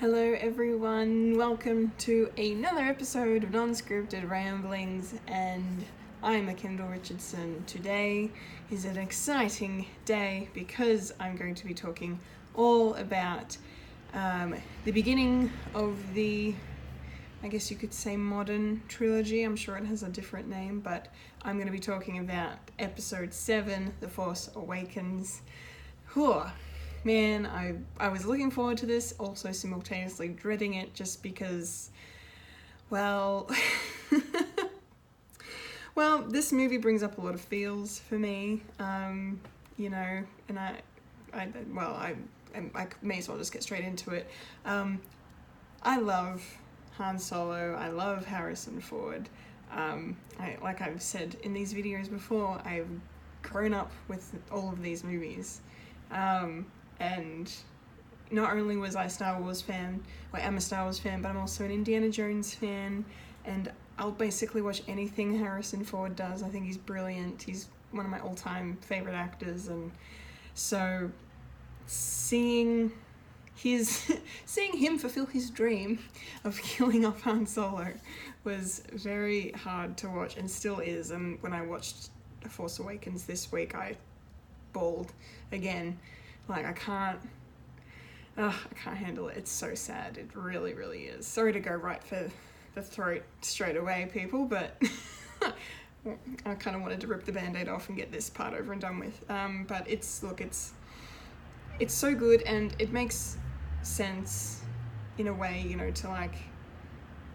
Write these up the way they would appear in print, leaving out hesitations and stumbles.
Hello everyone, welcome to another episode of Non-Scripted Ramblings, and I'm Kendall Richardson. Today is an exciting day because I'm going to be talking all about the beginning of the, I guess you could say, modern trilogy. I'm sure it has a different name, but I'm going to be talking about episode 7, The Force Awakens. Whew. Man, I was looking forward to this, also simultaneously dreading it just because, well, well, this movie brings up a lot of feels for me, you know, and I may as well just get straight into it. I love Han Solo, I love Harrison Ford. Like I've said in these videos before, I've grown up with all of these movies. And not only was I a Star Wars fan, I'm a Star Wars fan, but I'm also an Indiana Jones fan, and I'll basically watch anything Harrison Ford does. I think he's brilliant. He's one of my all-time favorite actors, and so seeing him fulfill his dream of killing off Han Solo was very hard to watch, and still is. And when I watched The Force Awakens this week, I bawled again. Like, I can't handle it. It's so sad. It really, really is. Sorry to go right for the throat straight away, people, but I kind of wanted to rip the Band-Aid off and get this part over and done with. But it's so good, and it makes sense in a way, you know,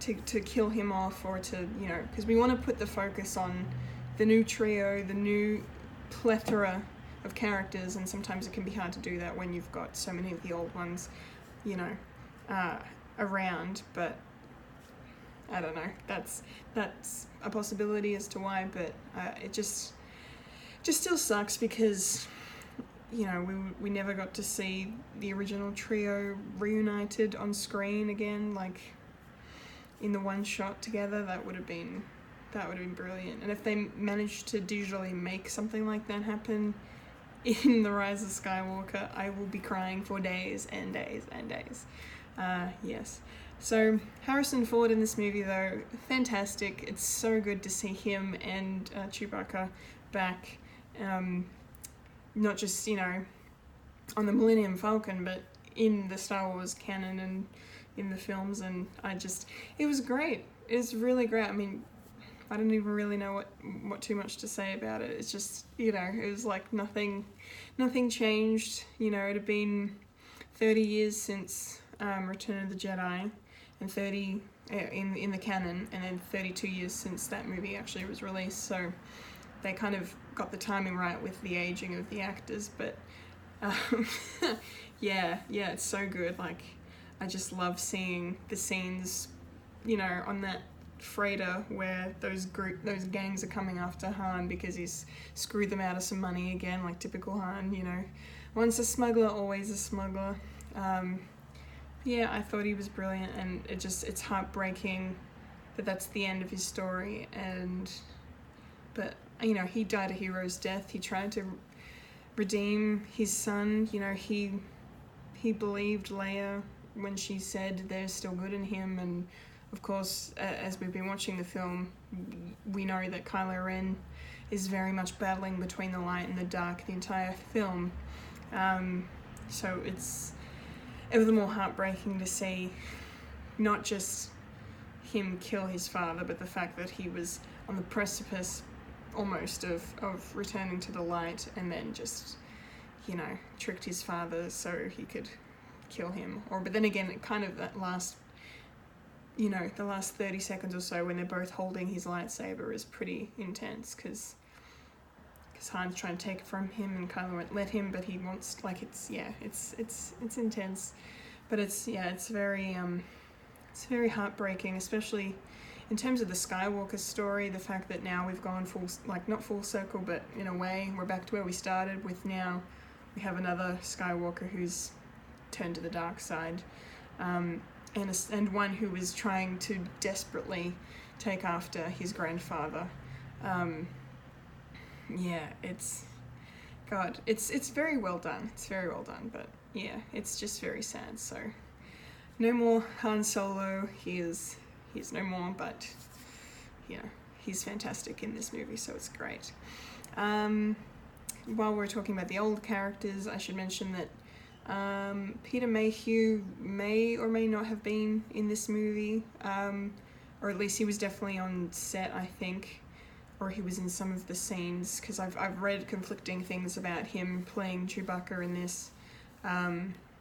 to kill him off, or to, you know, because we want to put the focus on the new trio, the new plethora of characters, and sometimes it can be hard to do that when you've got so many of the old ones, you know, around. But I don't know, that's a possibility as to why, but it just still sucks because, you know, we never got to see the original trio reunited on screen again, like in the one shot together. That would have been brilliant. And if they managed to digitally make something like that happen in the Rise of Skywalker, I will be crying for days and days and days. Yes. So Harrison Ford in this movie, though, fantastic. It's so good to see him and Chewbacca back. Not just, you know, on the Millennium Falcon, but in the Star Wars canon and in the films. And it was great. It was really great. I mean, I don't even really know what too much to say about it. It's just, you know, it was like nothing changed. You know, it had been 30 years since Return of the Jedi, and 30 in the canon, and then 32 years since that movie actually was released. So they kind of got the timing right with the aging of the actors. But yeah, it's so good. Like, I just love seeing the scenes, you know, on that freighter where those gangs are coming after Han because he's screwed them out of some money again, like typical Han, you know. Once a smuggler, always a smuggler. Yeah, I thought he was brilliant, and it's heartbreaking that that's the end of his story. But you know, he died a hero's death. He tried to redeem his son. You know, he believed Leia when she said there's still good in him, and of course, as we've been watching the film, we know that Kylo Ren is very much battling between the light and the dark the entire film. So it's ever the more heartbreaking to see not just him kill his father, but the fact that he was on the precipice almost of returning to the light, and then just, you know, tricked his father so he could kill him. But then again, it kind of that last, you know, the last 30 seconds or so when they're both holding his lightsaber is pretty intense, because Han's trying to take it from him and Kylo won't let him, but he wants, like, it's intense. But it's very heartbreaking, especially in terms of the Skywalker story. The fact that now we've gone not full circle, but in a way we're back to where we started with. Now we have another Skywalker who's turned to the dark side. And one who was trying to desperately take after his grandfather. Yeah, it's very well done. It's very well done, but yeah, it's just very sad. So no more Han Solo. He's no more, but you know, he's fantastic in this movie, so it's great. While we're talking about the old characters, I should mention that Peter Mayhew may or may not have been in this movie, or at least he was definitely on set, I think, or he was in some of the scenes, because I've read conflicting things about him playing Chewbacca in this.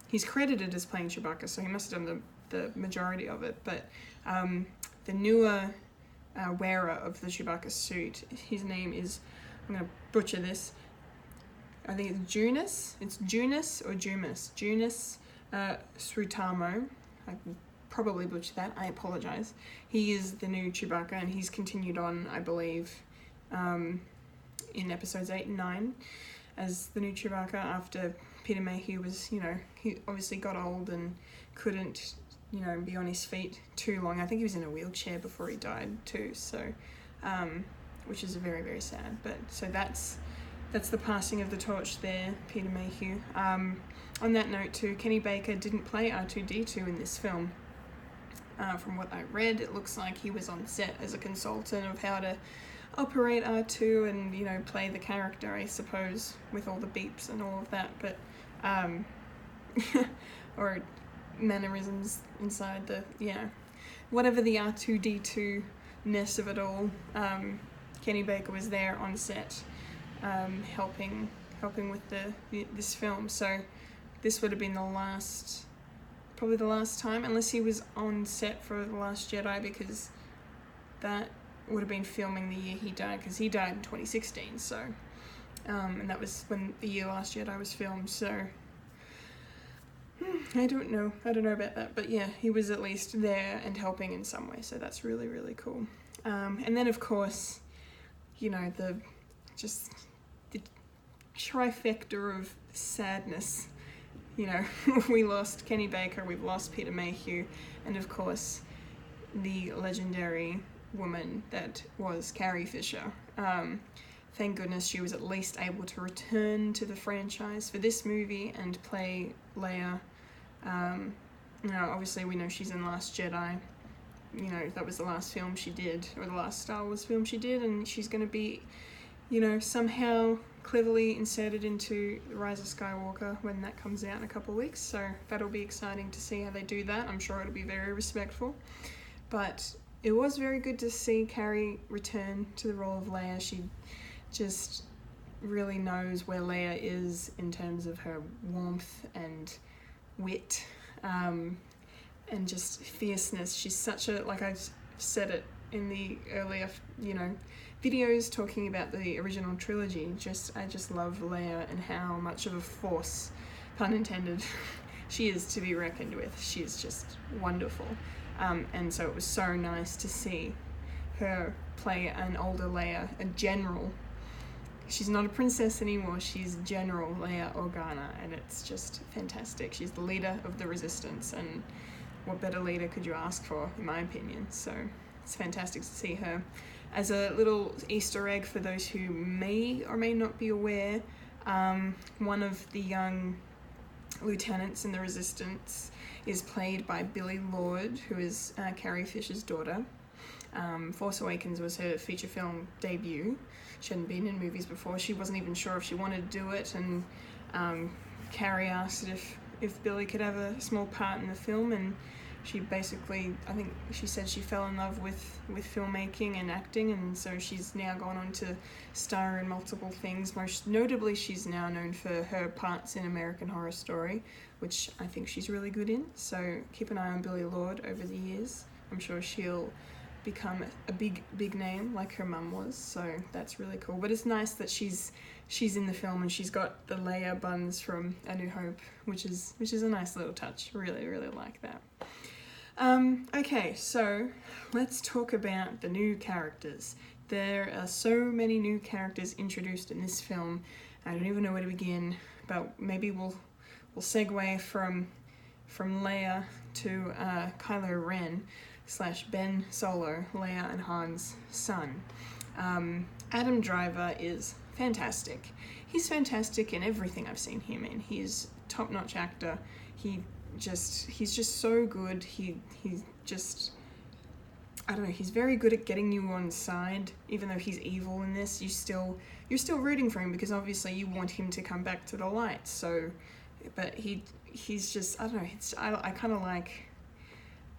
He's credited as playing Chewbacca, so he must have done the majority of it, but the newer wearer of the Chewbacca suit, his name is, I'm going to butcher this, I think it's Junus. It's Junus or Jumas. Junus Srutamo. I probably butchered that. I apologize. He is the new Chewbacca, and he's continued on, I believe, in episodes 8 and 9 as the new Chewbacca after Peter Mayhew was, you know, he obviously got old and couldn't, you know, be on his feet too long. I think he was in a wheelchair before he died too, so, which is very, very sad. But, so that's the passing of the torch there, Peter Mayhew. On that note too, Kenny Baker didn't play R2-D2 in this film. From what I read, it looks like he was on set as a consultant of how to operate R2 and, you know, play the character, I suppose, with all the beeps and all of that, but, or mannerisms inside the, yeah, whatever the R2-D2-ness of it all, Kenny Baker was there on set, helping with this film. So this would have been probably the last time, unless he was on set for The Last Jedi, because that would have been filming the year he died, because he died in 2016, so, and that was when the year Last Jedi was filmed, so, I don't know about that, but yeah, he was at least there and helping in some way, so that's really, really cool. And then, of course, you know, the trifecta of sadness. You know, we lost Kenny Baker, we've lost Peter Mayhew, and of course, the legendary woman that was Carrie Fisher. Thank goodness she was at least able to return to the franchise for this movie and play Leia. You know, obviously we know she's in Last Jedi. You know, that was the last film she did, or the last Star Wars film she did, and she's going to be, you know, somehow cleverly inserted into Rise of Skywalker when that comes out in a couple of weeks, so that'll be exciting to see how they do that. I'm sure it'll be very respectful, but it was very good to see Carrie return to the role of Leia. She just really knows where Leia is in terms of her warmth and wit, and just fierceness. She's such a, like I've said it in the earlier, you know, videos talking about the original trilogy, I just love Leia and how much of a force, pun intended, she is to be reckoned with. She's just wonderful. And so it was so nice to see her play an older Leia, a general. She's not a princess anymore, she's General Leia Organa, and it's just fantastic. She's the leader of the Resistance, and what better leader could you ask for, in my opinion? So it's fantastic to see her. As a little Easter egg for those who may or may not be aware, one of the young lieutenants in the Resistance is played by Billie Lourd, who is Carrie Fisher's daughter. Force Awakens was her feature film debut. She hadn't been in movies before. She wasn't even sure if she wanted to do it, and Carrie asked if Billie could have a small part in the film, and she basically, I think she said she fell in love with filmmaking and acting, and so she's now gone on to star in multiple things. Most notably, she's now known for her parts in American Horror Story, which I think she's really good in, so keep an eye on Billie Lourd over the years. I'm sure she'll become a big name like her mum was, so that's really cool. But it's nice that she's in the film and she's got the Leia buns from A New Hope, which is a nice little touch. Really like that. Okay, so let's talk about the new characters. There are so many new characters introduced in this film, I don't even know where to begin, but maybe we'll segue from Leia to Kylo Ren / Ben Solo, Leia and Han's son. Adam Driver is fantastic. He's fantastic in everything I've seen him in. He's a top-notch actor. He he's just so good. He's just, I don't know, he's very good at getting you on side. Even though he's evil in this, you're still rooting for him, because obviously you want him to come back to the light. So, but he's just, I don't know, I kind of like,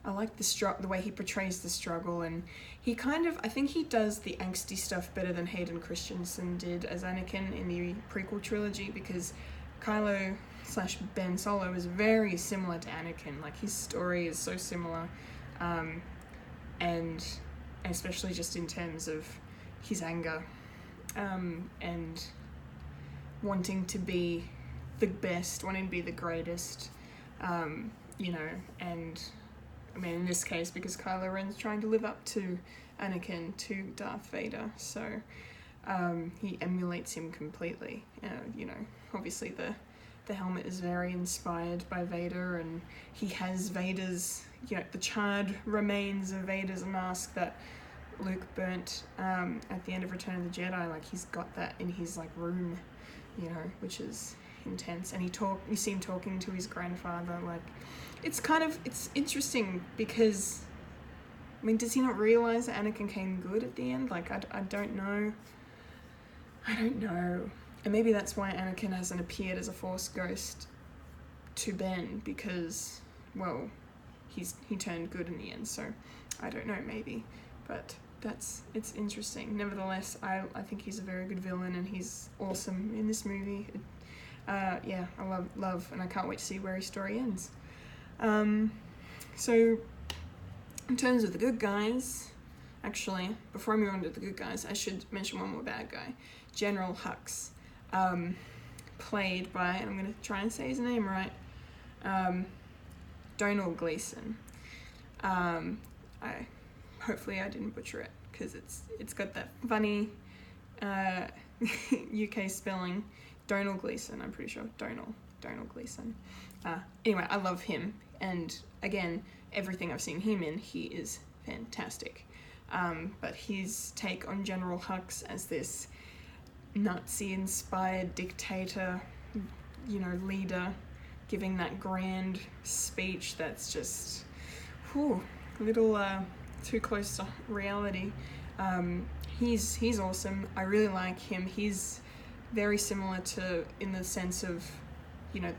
I like the way he portrays the struggle, and he kind of, I think he does the angsty stuff better than Hayden Christensen did as Anakin in the prequel trilogy, because Kylo/Ben Solo is very similar to Anakin. Like, his story is so similar, and especially just in terms of his anger, and wanting to be the best, wanting to be the greatest, you know, and I mean, in this case, because Kylo Ren's trying to live up to Anakin, to Darth Vader, so he emulates him completely. You know, obviously the helmet is very inspired by Vader, and he has Vader's, you know, the charred remains of Vader's mask that Luke burnt at the end of Return of the Jedi. Like, he's got that in his, like, room, you know, which is intense. And you see him talking to his grandfather. Like, it's interesting, because, I mean, does he not realize that Anakin came good at the end? Like, I don't know. And maybe that's why Anakin hasn't appeared as a Force ghost to Ben, because, well, he turned good in the end, so I don't know, maybe. But it's interesting. Nevertheless, I think he's a very good villain, and he's awesome in this movie. Yeah, I love, and I can't wait to see where his story ends. So, in terms of the good guys, actually, before I move on to the good guys, I should mention one more bad guy. General Hux, played by, and I'm going to try and say his name right, Domhnall Gleeson. Hopefully I didn't butcher it, because it's got that funny UK spelling. Domhnall Gleeson, I'm pretty sure. Domhnall Gleeson. Anyway, I love him, and again, everything I've seen him in, he is fantastic. But his take on General Hux as this Nazi-inspired dictator, you know, leader, giving that grand speech that's just, a little too close to reality. He's awesome. I really like him. He's very similar to, in the sense of, you know,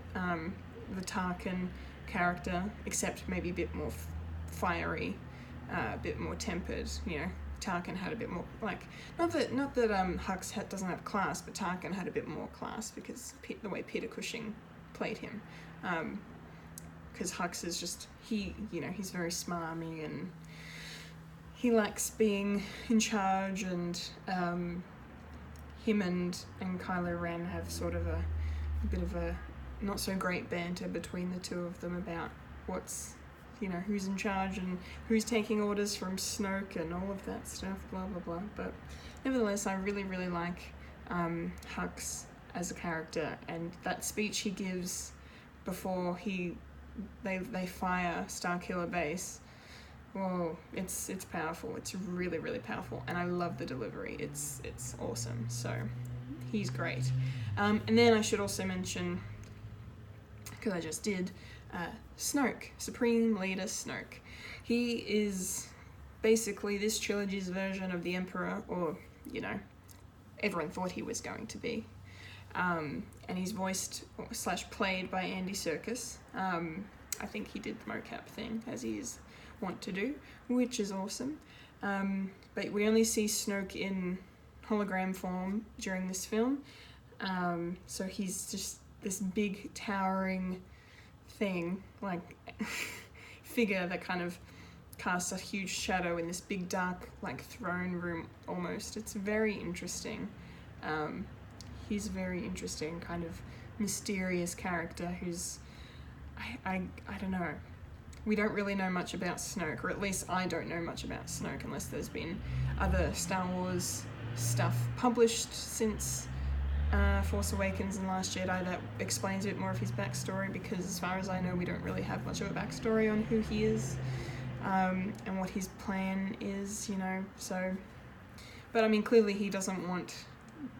the Tarkin character, except maybe a bit more fiery, a bit more tempered. You know, Tarkin had a bit more, like, not that Hux doesn't have class, but Tarkin had a bit more class, because the way Peter Cushing played him, because Hux is just, you know, he's very smarmy, and he likes being in charge, and him and Kylo Ren have sort of a bit of a not so great banter between the two of them about what's, you know, who's in charge and who's taking orders from Snoke and all of that stuff, blah blah blah. But nevertheless, I really like Hux as a character, and that speech he gives before they fire Starkiller Base. Whoa, it's powerful. It's really powerful, and I love the delivery. It's awesome. So he's great. And then I should also mention, because I just did, Snoke, Supreme Leader Snoke. He is basically this trilogy's version of the Emperor, or, you know, everyone thought he was going to be. And he's voiced / played by Andy Serkis. I think he did the mocap thing, as he is wont to do, which is awesome. But we only see Snoke in hologram form during this film. So he's just this big towering thing, like figure that kind of casts a huge shadow in this big dark, like, throne room almost. It's very interesting. He's a very interesting kind of mysterious character who's, I don't know. We don't really know much about Snoke, or at least I don't know much about Snoke, unless there's been other Star Wars stuff published since Force Awakens and Last Jedi that explains a bit more of his backstory, because as far as I know, we don't really have much of a backstory on who he is, and what his plan is, you know, so. But I mean, clearly he doesn't want,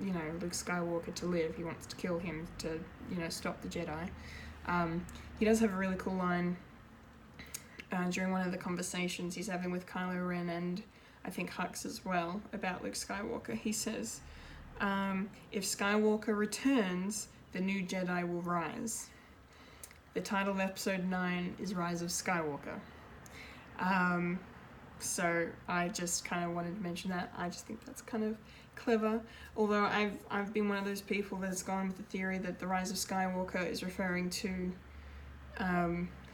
you know, Luke Skywalker to live. He wants to kill him to, you know, stop the Jedi. he does have a really cool line during one of the conversations he's having with Kylo Ren and I think Hux as well about Luke Skywalker. He says, if Skywalker returns, the new Jedi will rise. The title of episode 9 is Rise of Skywalker. So I just kind of wanted to mention that. I just think that's kind of clever. Although I've been one of those people that's gone with the theory that the Rise of Skywalker is referring to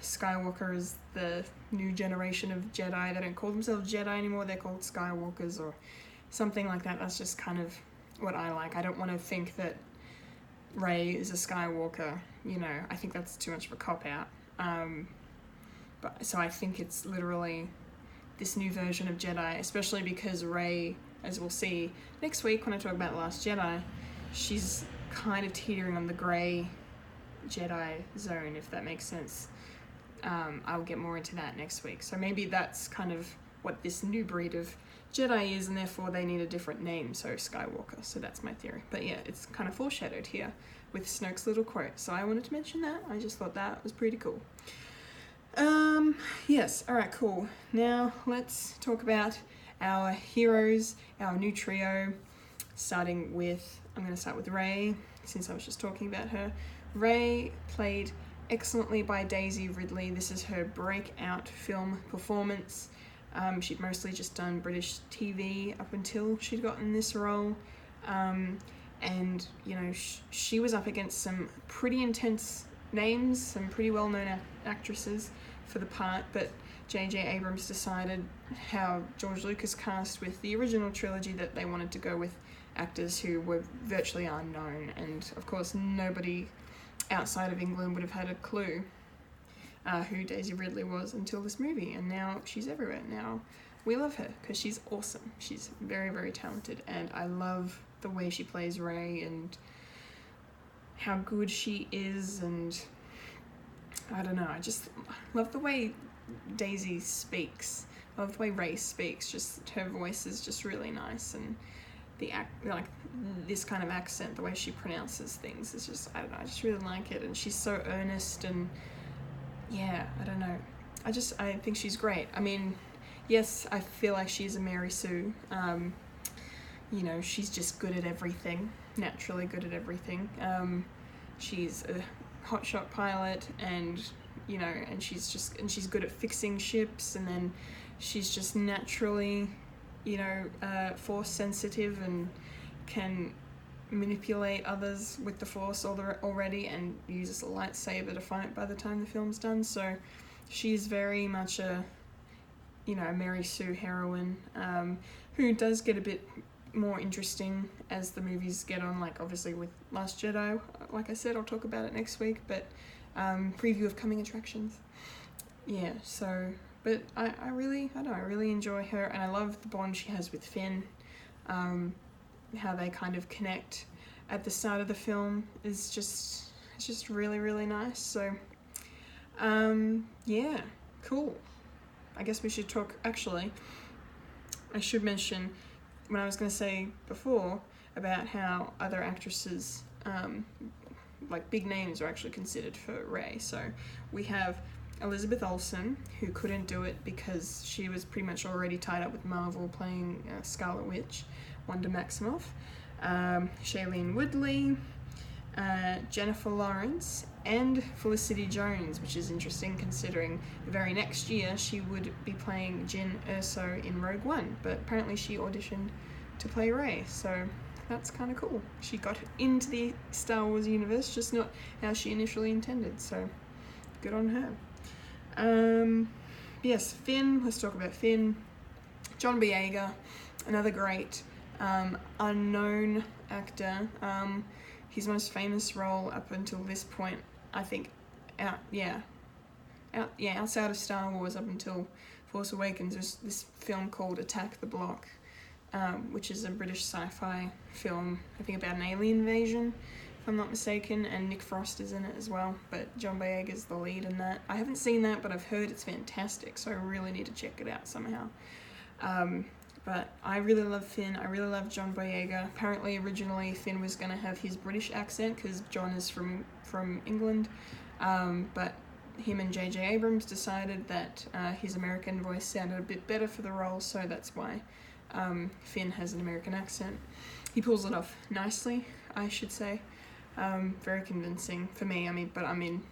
Skywalker as the new generation of Jedi. They don't call themselves Jedi anymore, they're called Skywalkers or something like that. That's just kind of what I like. I don't want to think that Rey is a Skywalker, you know. I think that's too much of a cop-out. So I think it's literally this new version of Jedi, especially because Rey, as we'll see next week when I talk about The Last Jedi, she's kind of teetering on the grey Jedi zone, if that makes sense. I'll get more into that next week. So maybe that's kind of what this new breed of Jedi is, and therefore they need a different name, so Skywalker. So that's my theory. But yeah, it's kind of foreshadowed here with Snoke's little quote. So I wanted to mention that. I just thought that was pretty cool. Yes, alright, cool. Now let's talk about our heroes, our new trio, starting with, I'm going to start with Rey, since I was just talking about her. Rey, played excellently by Daisy Ridley. This is her breakout film performance. She'd mostly just done British TV up until she'd gotten this role. And, you know, she was up against some pretty intense names, some pretty well-known actresses for the part, but J.J. Abrams decided how George Lucas cast with the original trilogy that they wanted to go with actors who were virtually unknown, and of course nobody outside of England would have had a clue who Daisy Ridley was until this movie, and now she's everywhere. Now we love her because she's awesome. She's very, very talented, and I love the way she plays Rey and how good she is, and I don't know, I just love the way Daisy speaks. I love the way Rey speaks. Just her voice is just really nice, and the like this kind of accent, the way she pronounces things is just, I don't know, I just really like it. And she's so earnest, and yeah, I don't know, I think she's great. I mean, yes, I feel like she's a Mary Sue. You know, she's just good at everything, naturally good at everything. She's a hotshot pilot, and you know, and she's good at fixing ships, and then she's just naturally, you know, force sensitive and can manipulate others with the force already, and uses a lightsaber to fight by the time the film's done. So she's very much a, you know, a Mary Sue heroine, who does get a bit more interesting as the movies get on, like obviously with Last Jedi, like I said, I'll talk about it next week, but preview of coming attractions. Yeah, so, but I really enjoy her, and I love the bond she has with Finn. How they kind of connect at the start of the film is just, it's just really, really nice. So, yeah, cool. I guess we should talk, actually, I should mention when I was going to say before about how other actresses, like big names, are actually considered for Rey. So we have Elizabeth Olsen, who couldn't do it because she was pretty much already tied up with Marvel playing Scarlet Witch, Wanda Maximoff, Shailene Woodley, Jennifer Lawrence, and Felicity Jones, which is interesting considering the very next year she would be playing Jyn Erso in Rogue One, but apparently she auditioned to play Rey, so that's kind of cool. She got into the Star Wars universe, just not how she initially intended, so good on her. Yes, Finn, let's talk about Finn. John Boyega, another great unknown actor. His most famous role up until this point, I think, outside of Star Wars up until Force Awakens, was this film called Attack the Block, which is a British sci-fi film, I think about an alien invasion, if I'm not mistaken, and Nick Frost is in it as well, but John Boyega is the lead in that. I haven't seen that, but I've heard it's fantastic, so I really need to check it out somehow. But I really love Finn, I really love John Boyega. Apparently, originally, Finn was going to have his British accent, because John is from England, but him and J.J. Abrams decided that his American voice sounded a bit better for the role, so that's why Finn has an American accent. He pulls it off nicely, I should say. Very convincing for me. I'm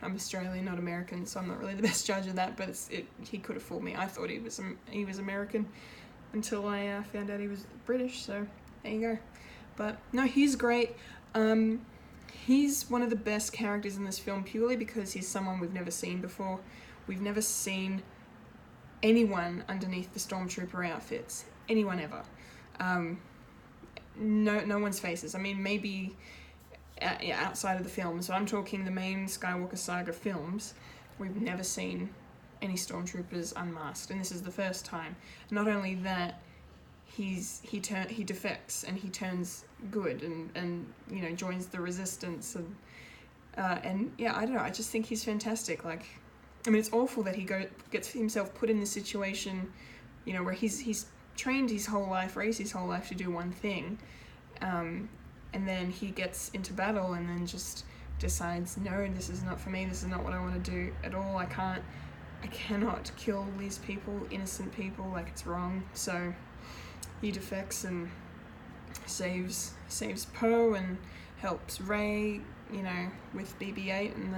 Australian, not American, so I'm not really the best judge of that. But he could have fooled me. I thought he was American until I found out he was British. So there you go. But no, he's great. He's one of the best characters in this film purely because he's someone we've never seen before. We've never seen anyone underneath the Stormtrooper outfits. Anyone ever. No one's faces. I mean, maybe outside of the films, but I'm talking the main Skywalker saga films. We've never seen any Stormtroopers unmasked, and this is the first time. Not only that, he defects and he turns good and joins the Resistance and yeah, I don't know. I just think he's fantastic. Like, I mean, it's awful that he gets himself put in this situation, where he's trained his whole life, raised his whole life to do one thing, and then he gets into battle and then just decides, no, this is not for me. This is not what I want to do at all. I cannot kill these people, innocent people. Like, it's wrong. So he defects and saves Poe and helps Rey, with BB-8 and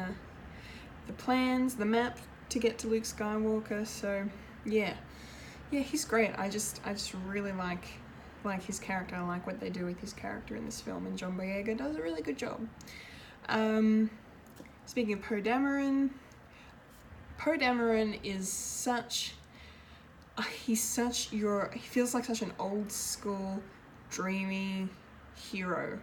the plans, the map to get to Luke Skywalker. So yeah, he's great. I just really like his character. I like what they do with his character in this film, and John Boyega does a really good job. Speaking of Poe Dameron is such. He feels like such an old school, dreamy hero.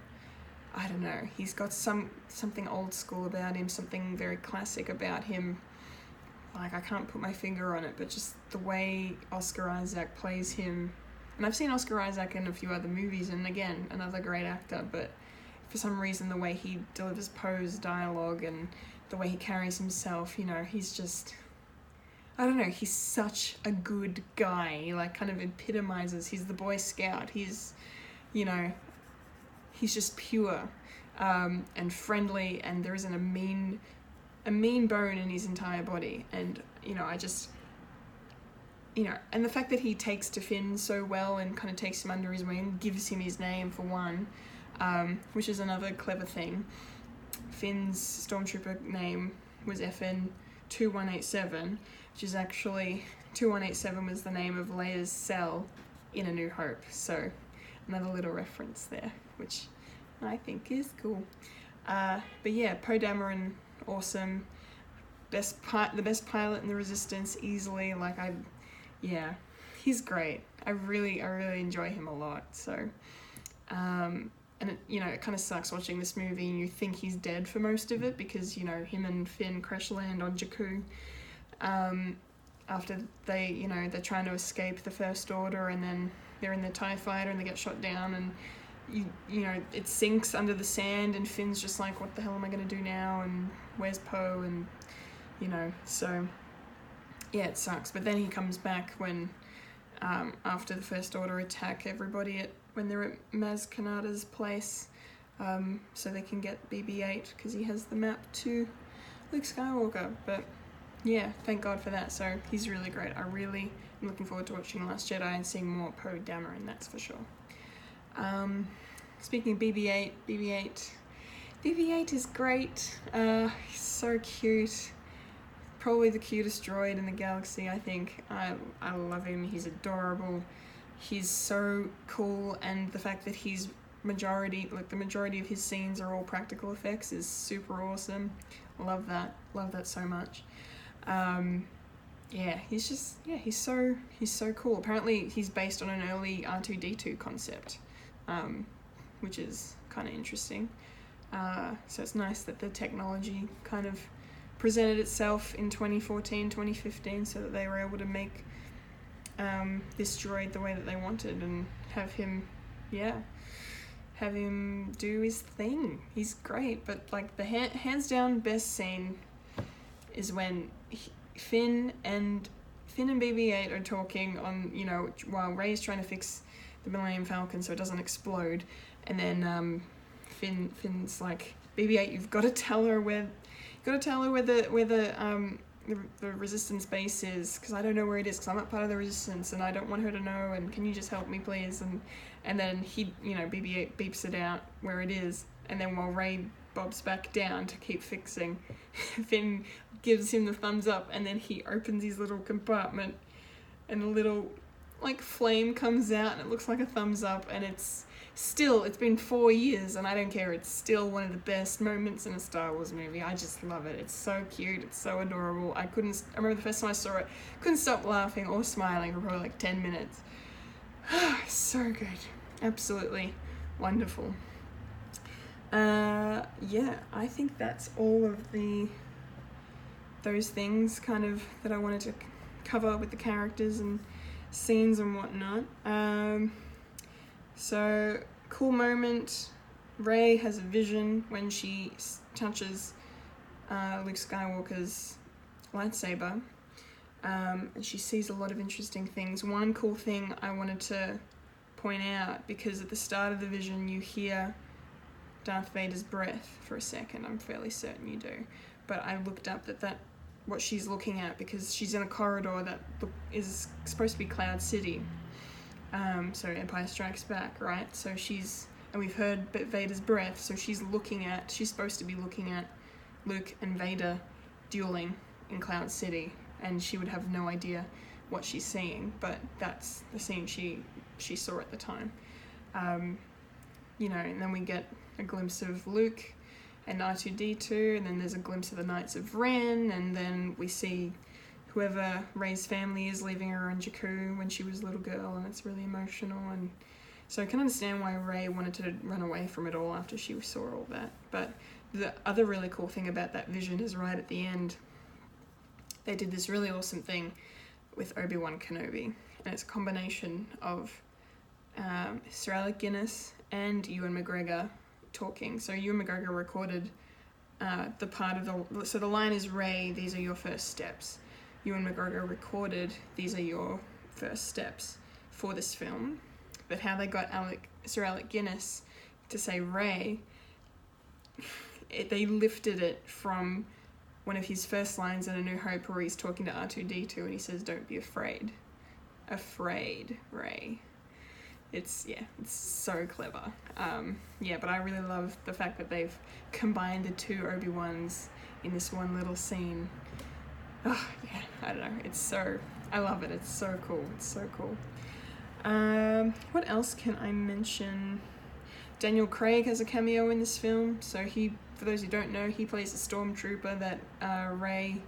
I don't know. He's got something old school about him, something very classic about him. Like, I can't put my finger on it, but just the way Oscar Isaac plays him. And I've seen Oscar Isaac in a few other movies, and again, another great actor, but for some reason the way he delivers Poe's dialogue and the way he carries himself, he's just, I don't know, he's such a good guy. He kind of epitomizes, he's the Boy Scout, he's just pure and friendly, and there isn't a mean bone in his entire body. And and the fact that he takes to Finn so well and kind of takes him under his wing, gives him his name for one, which is another clever thing. Finn's Stormtrooper name was FN 2187, which is actually 2187 was the name of Leia's cell in A New Hope. So another little reference there, which I think is cool. But yeah, Poe Dameron, awesome. The best pilot in the Resistance, easily. Yeah, he's great. I really enjoy him a lot. So, and it kind of sucks watching this movie and you think he's dead for most of it because, him and Finn crash land on Jakku, after they're trying to escape the First Order, and then they're in the TIE fighter and they get shot down, and it sinks under the sand, and Finn's just like, what the hell am I going to do now, and where's Poe, and so yeah, it sucks. But then he comes back when after the First Order attack everybody when they're at Maz Kanata's place, so they can get BB-8 because he has the map to Luke Skywalker. But yeah, thank God for that. So he's really great. I really am looking forward to watching Last Jedi and seeing more Poe Dameron, that's for sure. Speaking of BB-8, BB-8 is great. He's so cute. Probably the cutest droid in the galaxy, I think. I love him. He's adorable. He's so cool, and the fact that the majority of his scenes are all practical effects is super awesome. Love that so much. He's so cool. Apparently he's based on an early R2-D2 concept, which is kind of interesting. So it's nice that the technology kind of presented itself in 2014, 2015, so that they were able to make this droid the way that they wanted and have him do his thing. He's great. But the hands down best scene is when Finn and BB-8 are talking on, while Rey's trying to fix the Millennium Falcon so it doesn't explode, and then Finn's like, BB-8, you've got to tell her where the the resistance base is, because I don't know where it is, because I'm not part of the resistance and I don't want her to know, and can you just help me please? And then he, you know, BB-8 beeps it out where it is, and then while Rey bobs back down to keep fixing, Finn gives him the thumbs up, and then he opens his little compartment and a little like flame comes out and it looks like a thumbs up, and it's been 4 years and I don't care, it's still one of the best moments in a Star Wars movie. I just love it. It's so cute, it's so adorable. I remember the first time I saw it, couldn't stop laughing or smiling for probably like 10 minutes. So good. Absolutely wonderful. Yeah, I think that's all of those things kind of that I wanted to cover with the characters and scenes and whatnot. So, cool moment. Rey has a vision when she touches Luke Skywalker's lightsaber. And she sees a lot of interesting things. One cool thing I wanted to point out, because at the start of the vision you hear Darth Vader's breath for a second. I'm fairly certain you do. But I looked up that what she's looking at, because she's in a corridor that is supposed to be Cloud City. So Empire Strikes Back, right? So and we've heard Vader's breath, so she's supposed to be looking at Luke and Vader dueling in Cloud City, and she would have no idea what she's seeing, but that's the scene she saw at the time. You know, and then we get a glimpse of Luke and R2-D2, and then there's a glimpse of the Knights of Ren, and then we see whoever Rey's family is leaving her on Jakku when she was a little girl, and it's really emotional. And so I can understand why Rey wanted to run away from it all after she saw all that. But the other really cool thing about that vision is right at the end, they did this really awesome thing with Obi-Wan Kenobi, and it's a combination of Sir Alec Guinness and Ewan McGregor talking. So Ewan McGregor recorded the part of so the line is, Rey, these are your first steps. Ewan McGregor recorded, these are your first steps for this film. But how they got Sir Alec Guinness to say Rey, they lifted it from one of his first lines in A New Hope, where he's talking to R2-D2 and he says, don't be afraid. Afraid, Rey. It's so clever. But I really love the fact that they've combined the two Obi-Wans in this one little scene. Oh, yeah, I don't know. I love it. It's so cool. It's so cool. What else can I mention? Daniel Craig has a cameo in this film. So for those who don't know, he plays a stormtrooper that Rey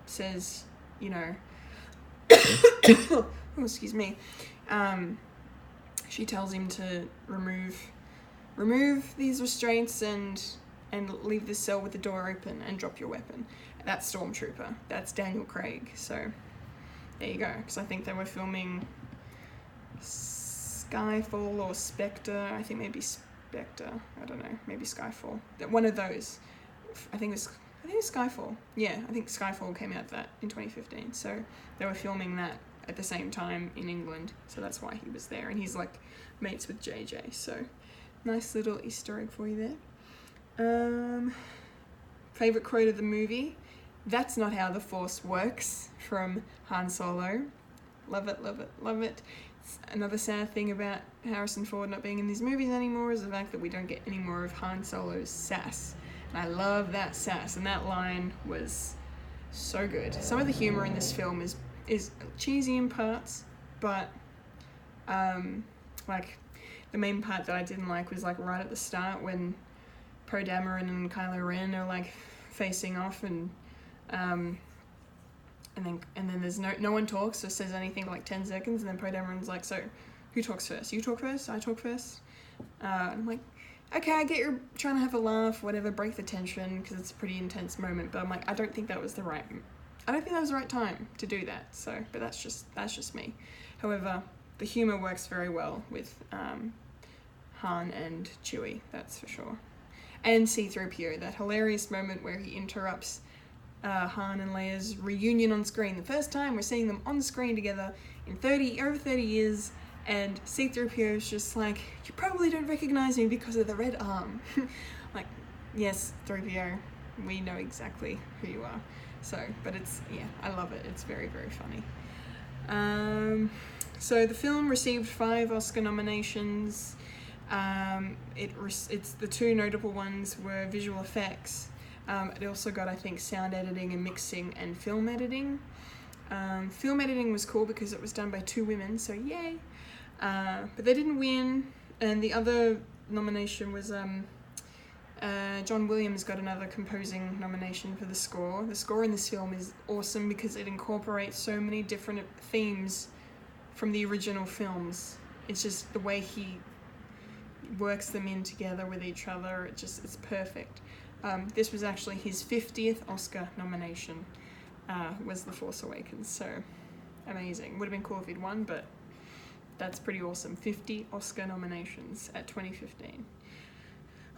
says, you know, oh, excuse me. She tells him to remove these restraints and leave the cell with the door open and drop your weapon. That's Stormtrooper. That's Daniel Craig. So there you go. Because I think they were filming Skyfall or Spectre. I think maybe Spectre. I don't know. Maybe Skyfall. One of those. I think it was Skyfall. Yeah, I think Skyfall came out in 2015. So they were filming that at the same time in England. So that's why he was there. And he's like mates with JJ. So nice little Easter egg for you there. Favorite quote of the movie? That's not how the Force works, from Han Solo. Love it, love it, love it. Another sad thing about Harrison Ford not being in these movies anymore is the fact that we don't get any more of Han Solo's sass. And I love that sass, and that line was so good. Some of the humor in this film is cheesy in parts, but like the main part that I didn't like was like right at the start when Poe Dameron and Kylo Ren are like facing off, and then there's no one talks or says anything for like 10 seconds, and then Poe Dameron's like, so who talks first? You talk first? I talk first? I'm like, okay, I get you're trying to have a laugh, whatever, break the tension, because it's a pretty intense moment, but I'm like, I don't think that was the right time to do that. So, but that's just me. However, the humor works very well with Han and Chewie, that's for sure. And C-3PO, that hilarious moment where he interrupts Han and Leia's reunion on screen. The first time we're seeing them on screen together in over 30 years, and C-3PO is just like, you probably don't recognize me because of the red arm. Like, yes, 3PO, we know exactly who you are. So, but it's, yeah, I love it. It's very, very funny. So the film received 5 Oscar nominations. It's the 2 notable ones were visual effects. It also got, I think, sound editing and mixing and film editing. Film editing was cool because it was done by 2 women, so yay. But they didn't win, and the other nomination was John Williams got another composing nomination for the score. The score in this film is awesome because it incorporates so many different themes from the original films. It's just the way he works them in together with each other. It's perfect. This was actually his 50th Oscar nomination, was The Force Awakens, so amazing. Would have been cool if he'd won, but that's pretty awesome. 50 Oscar nominations at 2015.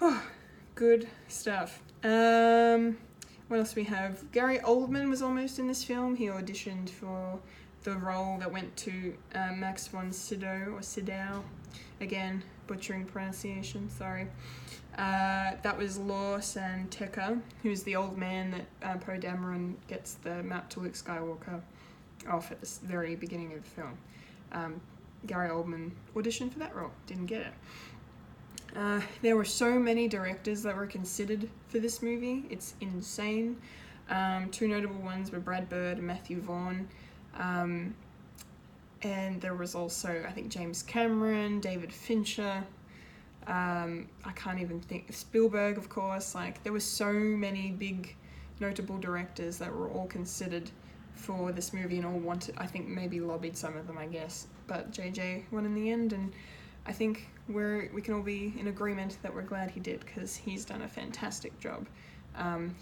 Oh, good stuff. What else do we have? Gary Oldman was almost in this film. He auditioned for the role that went to Max von Sydow, or Sydow. Again, butchering pronunciation, sorry. That was Lor San Tekka, who's the old man that Poe Dameron gets the map to Luke Skywalker off at the very beginning of the film. Gary Oldman auditioned for that role, didn't get it. There were so many directors that were considered for this movie, it's insane. 2 notable ones were Brad Bird and Matthew Vaughn. And there was also, I think, James Cameron, David Fincher, I can't even think, Spielberg, of course. Like, there were so many big notable directors that were all considered for this movie and all wanted, I think maybe lobbied some of them, I guess, but JJ won in the end, and I think we can all be in agreement that we're glad he did, because he's done a fantastic job.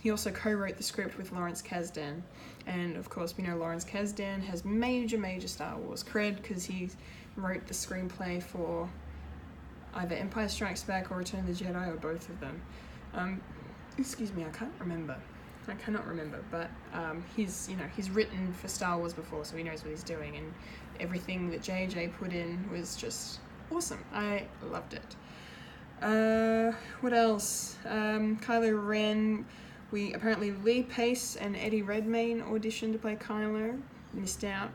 He also co-wrote the script with Lawrence Kasdan, and of course we know Lawrence Kasdan has major Star Wars cred because he wrote the screenplay for either Empire Strikes Back or Return of the Jedi, or both of them. Excuse me, I cannot remember, but he's written for Star Wars before, so he knows what he's doing, and everything that JJ put in was just awesome. I loved it. What else? Kylo Ren. Apparently Lee Pace and Eddie Redmayne auditioned to play Kylo, missed out,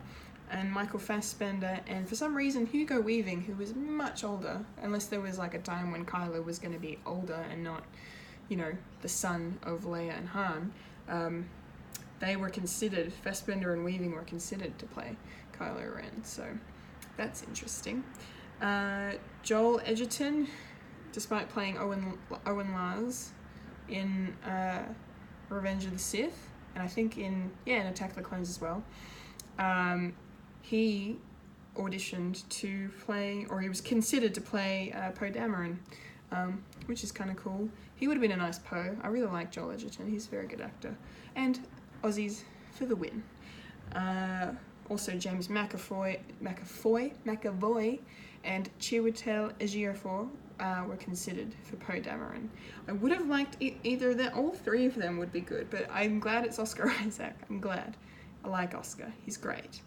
and Michael Fassbender, and for some reason Hugo Weaving, who was much older, unless there was like a time when Kylo was going to be older and not, the son of Leia and Han. They were considered, Fassbender and Weaving were considered to play Kylo Ren, so that's interesting. Joel Edgerton, despite playing Owen Lars in Revenge of the Sith, and I think in Attack of the Clones as well, he auditioned to play, or he was considered to play Poe Dameron, which is kind of cool. He would have been a nice Poe. I really like Joel Edgerton. He's a very good actor. And Aussies for the win. Also James McAvoy and Chiwetel Ejiofor were considered for Poe Dameron. I would have liked either of them. All 3 of them would be good, but I'm glad it's Oscar Isaac. I'm glad. I like Oscar. He's great.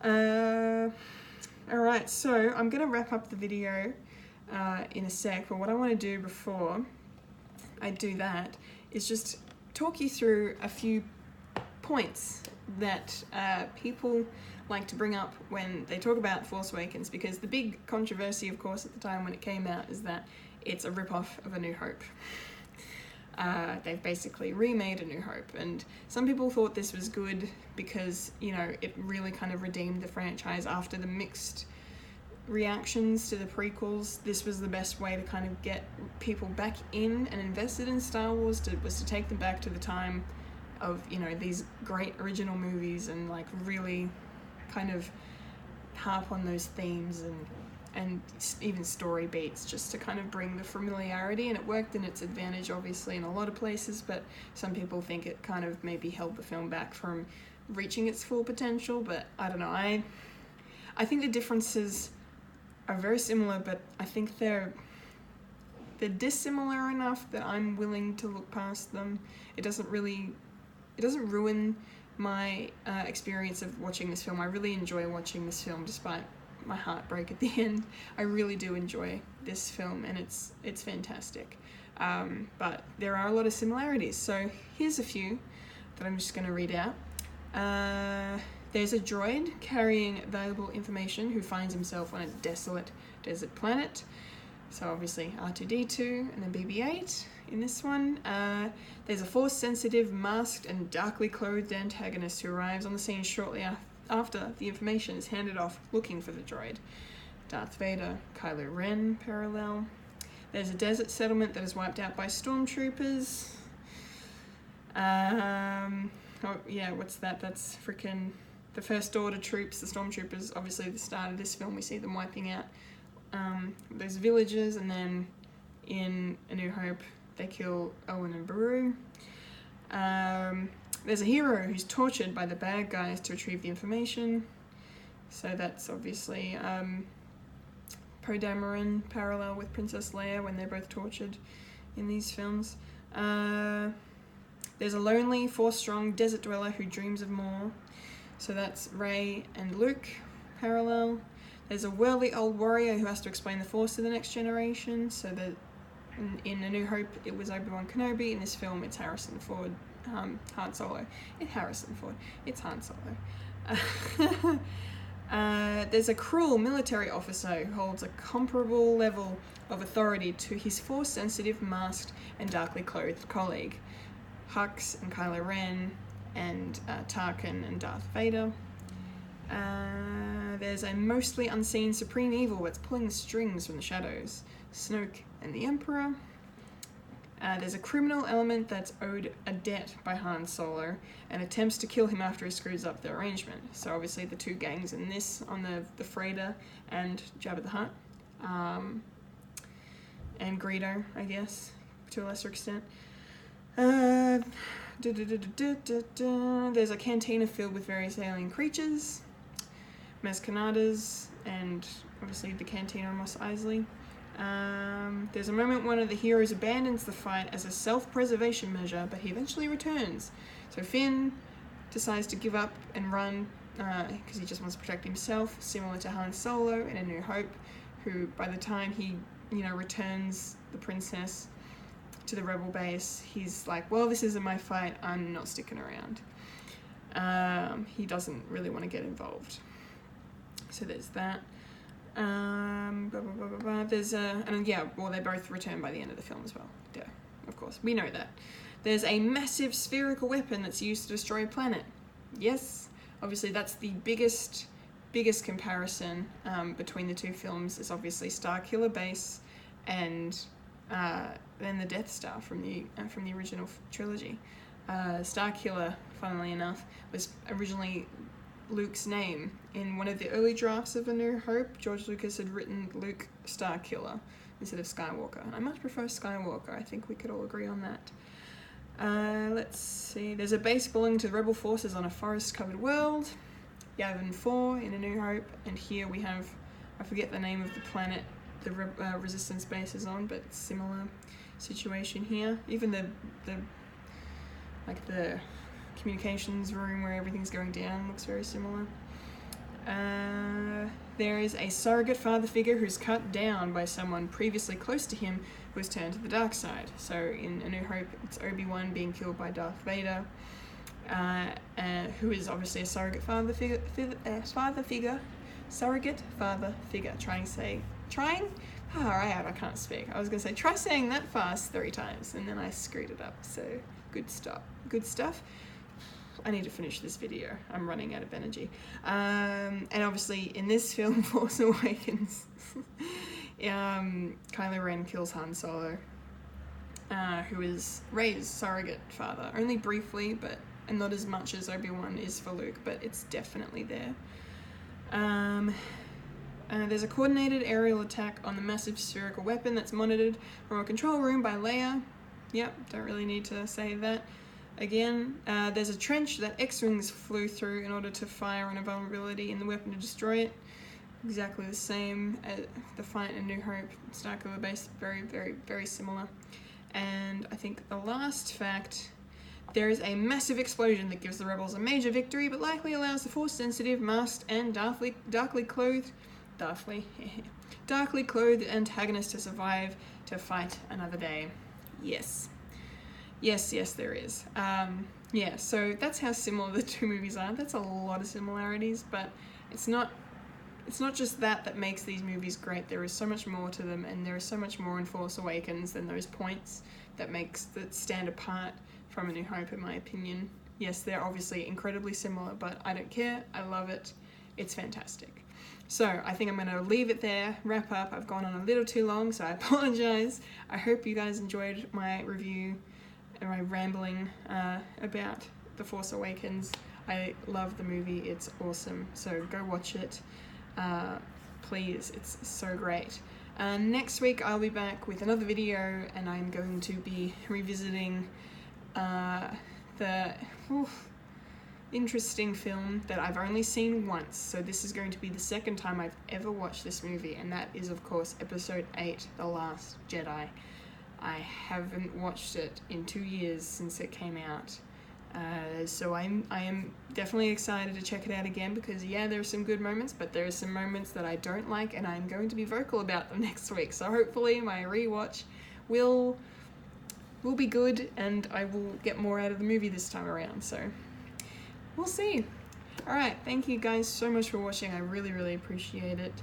Alright, so I'm going to wrap up the video in a sec, but what I want to do before I do that is just talk you through a few points that people like to bring up when they talk about Force Awakens, because the big controversy, of course, at the time when it came out is that it's a rip-off of A New Hope. They've basically remade A New Hope, and some people thought this was good because, it really kind of redeemed the franchise after the mixed reactions to the prequels. This was the best way to kind of get people back in and invested in Star Wars, was to take them back to the time of, these great original movies, and like really kind of harp on those themes and even story beats, just to kind of bring the familiarity, and it worked in its advantage obviously in a lot of places, but some people think it kind of maybe held the film back from reaching its full potential. But I don't know, I think the differences are very similar, but I think they're dissimilar enough that I'm willing to look past them. It doesn't ruin my experience of watching this film. I really enjoy watching this film despite my heartbreak at the end. I really do enjoy this film, and it's fantastic. But there are a lot of similarities, so here's a few that I'm just going to read out. There's a droid carrying valuable information who finds himself on a desolate desert planet. So obviously R2-D2 and then BB-8 in this one. There's a Force-sensitive, masked and darkly clothed antagonist who arrives on the scene shortly after the information is handed off, looking for the droid. Darth Vader, Kylo Ren parallel. There's a desert settlement that is wiped out by stormtroopers. Oh yeah, what's that? That's freaking the First Order troops, the stormtroopers. Obviously at the start of this film we see them wiping out those villagers, and then in A New Hope they kill Owen and Beru. There's a hero who's tortured by the bad guys to retrieve the information. So that's obviously Poe Dameron parallel with Princess Leia when they're both tortured in these films. There's a lonely, Force-strong desert dweller who dreams of more. So that's Rey and Luke parallel. There's a worldly old warrior who has to explain the Force to the next generation. So that in A New Hope it was Obi-Wan Kenobi. In this film it's Harrison Ford, Han Solo. It's Harrison Ford. It's Han Solo. There's a cruel military officer who holds a comparable level of authority to his Force-sensitive, masked and darkly clothed colleague. Hux and Kylo Ren and Tarkin and Darth Vader. There's a mostly unseen supreme evil that's pulling the strings from the shadows. Snoke and the Emperor. There's a criminal element that's owed a debt by Han Solo and attempts to kill him after he screws up the arrangement. So obviously the two gangs in this on the Freighter and Jabba the Hutt. And Greedo, I guess, to a lesser extent. There's a cantina filled with various alien creatures, Mezcanadas, and obviously the cantina on Mos Eisley. There's a moment one of the heroes abandons the fight as a self-preservation measure, but he eventually returns. So Finn decides to give up and run because he just wants to protect himself, similar to Han Solo in A New Hope, who by the time he returns the princess to the rebel base, he's like, well, this isn't my fight, I'm not sticking around. He doesn't really want to get involved. So there's that. There's and yeah, well, they both return by the end of the film as well. Yeah, of course, we know that. There's a massive spherical weapon that's used to destroy a planet. Yes, obviously that's the biggest comparison between the two films is obviously Starkiller Base and then the Death Star from the original trilogy. Starkiller, funnily enough, was originally Luke's name. In one of the early drafts of A New Hope, George Lucas had written Luke Starkiller instead of Skywalker, and I much prefer Skywalker. I think we could all agree on that. Let's see. There's a base belonging to the Rebel forces on a forest-covered world. Yavin 4 in A New Hope, and here we have, I forget the name of the planet the Resistance base is on, but similar situation here. Even the communications room where everything's going down looks very similar. There is a surrogate father figure who's cut down by someone previously close to him who has turned to the dark side. So in A New Hope, it's Obi-Wan being killed by Darth Vader, who is obviously a surrogate father figure. I can't speak. I was going to say, try saying that fast 3 times, and then I screwed it up. So good stuff. I need to finish this video. I'm running out of energy. And obviously in this film, Force Awakens, Kylo Ren kills Han Solo, who is Rey's surrogate father. Only briefly, and not as much as Obi-Wan is for Luke, but it's definitely there. There's a coordinated aerial attack on the massive spherical weapon that's monitored from a control room by Leia. Yep, don't really need to say that. Again, there's a trench that X-Wings flew through in order to fire on a vulnerability in the weapon to destroy it. Exactly the same as the fight in New Hope, Starkiller Base, very, very, very similar. And I think the last fact, there is a massive explosion that gives the rebels a major victory, but likely allows the Force-sensitive, masked, and darkly clothed antagonist to survive to fight another day. Yes, there is. Yeah, so that's how similar the two movies are. That's a lot of similarities, but it's not just that makes these movies great. There is so much more to them, and there is so much more in Force Awakens than those points that stand apart from A New Hope, in my opinion. Yes, they're obviously incredibly similar, but I don't care. I love it. It's fantastic. So I think I'm going to leave it there, wrap up. I've gone on a little too long, so I apologize. I hope you guys enjoyed my review and my rambling about The Force Awakens. I love the movie. It's awesome. So go watch it. Please, it's so great. Next week I'll be back with another video, and I'm going to be revisiting the interesting film that I've only seen once. So this is going to be the second time I've ever watched this movie, and that is, of course, Episode 8, The Last Jedi. I haven't watched it in 2 years since it came out. So I am definitely excited to check it out again, because yeah, there are some good moments, but there are some moments that I don't like, and I'm going to be vocal about them next week. So hopefully my rewatch will be good, and I will get more out of the movie this time around. So we'll see. Alright, thank you guys so much for watching. I really, really appreciate it.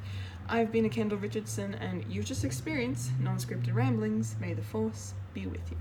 I've been a Kendall Richardson, and you've just experienced non-scripted ramblings. May the Force be with you.